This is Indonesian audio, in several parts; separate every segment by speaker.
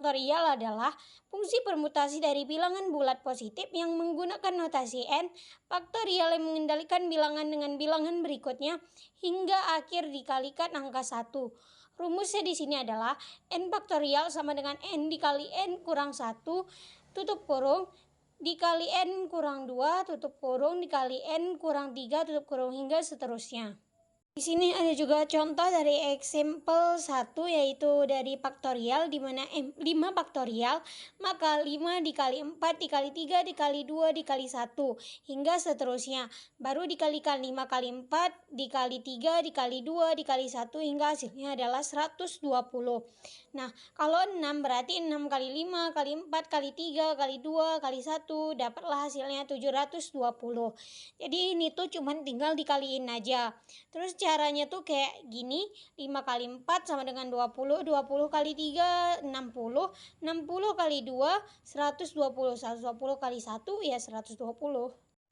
Speaker 1: faktorial adalah fungsi permutasi dari bilangan bulat positif yang menggunakan notasi n faktorial yang mengendalikan bilangan dengan bilangan berikutnya hingga akhir dikalikan angka 1. Rumusnya di sini adalah n faktorial sama dengan n dikali n kurang 1 tutup kurung dikali n kurang 2 tutup kurung dikali n kurang 3 tutup kurung hingga seterusnya. Di sini ada juga contoh dari example 1 yaitu dari faktorial di mana 5 faktorial maka 5 dikali 4 dikali 3 dikali 2 dikali 1 hingga seterusnya. Baru dikalikan 5 kali 4 dikali 3 dikali 2 dikali 1 hingga hasilnya adalah 120. Nah, kalau 6 berarti 6 kali 5 kali 4 kali 3 kali 2 kali 1 dapatlah hasilnya 720. Jadi ini tuh cuman tinggal dikaliin aja. Terus caranya tuh kayak gini, 5 kali 4 sama dengan 20, 20 kali 3 60, 60 kali 2 120, 120 kali 1 ya 120.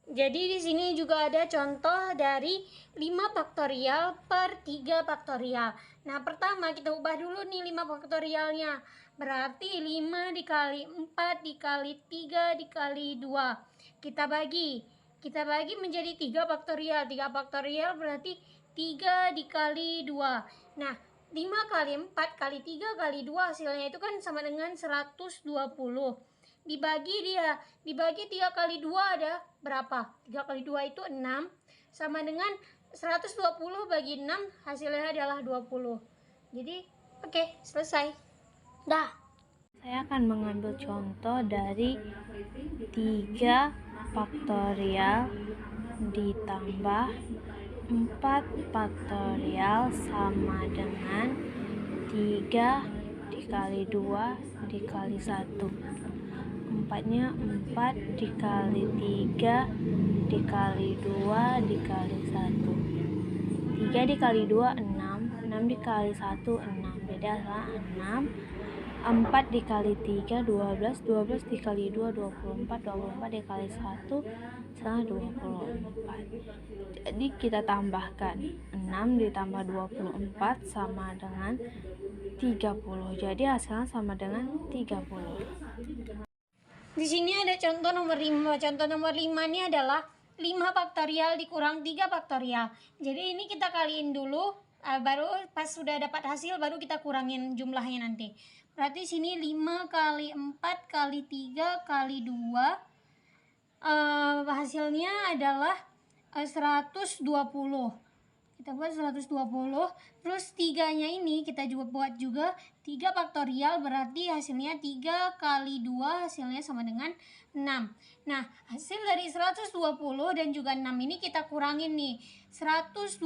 Speaker 1: Jadi di sini juga ada contoh dari 5 faktorial per 3 faktorial. Nah, pertama kita ubah dulu nih 5 faktorialnya. Berarti 5 dikali 4 dikali 3 dikali 2. Kita bagi menjadi 3 faktorial. 3 faktorial berarti 3 dikali 2. Nah, 5 kali 4 kali 3 kali 2 hasilnya itu kan sama dengan 120. Dibagi 3 kali 2 ada berapa? 3 kali 2 itu 6 sama dengan 120 bagi 6 hasilnya adalah 20. Jadi oke, selesai. Dah.
Speaker 2: Saya akan mengambil contoh dari 3 faktorial ditambah 4 faktorial sama dengan 3 dikali 2 dikali 1. 4-nya 4 dikali 3 dikali 2 dikali 1. 3 dikali 2 6, 6 dikali 1 6, beda adalah 6. 4 dikali 3 12, 12 dikali 2 24, 24 dikali 1 sama 24. Jadi kita tambahkan 6 ditambah 24 sama dengan 30. Jadi hasilnya sama dengan 30.
Speaker 1: Di sini ada contoh nomor 5. Contoh nomor 5 ini adalah 5 faktorial dikurang 3 faktorial. Jadi ini kita kaliin dulu, baru pas sudah dapat hasil baru kita kurangin jumlahnya nanti. Berarti sini 5 kali 4 kali 3 kali 2 hasilnya adalah 120. Kita buat 120, terus 3-nya ini kita juga buat 3 faktorial berarti hasilnya 3 kali 2 hasilnya sama dengan 6. Nah, hasil dari 120 dan juga 6 ini kita kurangin nih. 120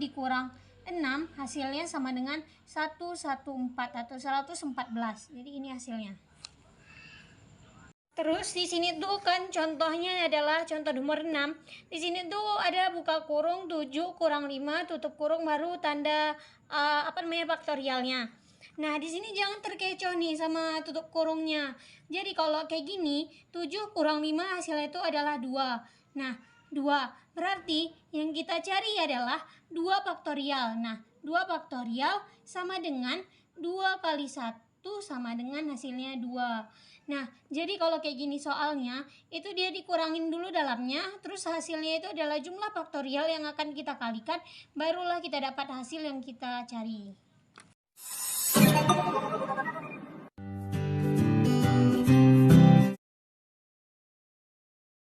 Speaker 1: dikurang 6 hasilnya sama dengan 114 atau 114. Jadi ini hasilnya. Terus di sini tuh kan contohnya adalah contoh nomor 6. Di sini tuh ada buka kurung 7 kurang 5 tutup kurung baru tanda faktorialnya. Nah, di sini jangan terkecoh nih sama tutup kurungnya. Jadi kalau kayak gini, 7 kurang 5 hasilnya itu adalah 2. Nah, 2 berarti yang kita cari adalah 2 faktorial. Nah, 2 faktorial sama dengan 2 kali 1 sama dengan hasilnya 2. Nah, jadi kalau kayak gini soalnya, itu dia dikurangin dulu dalamnya, terus hasilnya itu adalah jumlah faktorial yang akan kita kalikan, barulah kita dapat hasil yang kita cari.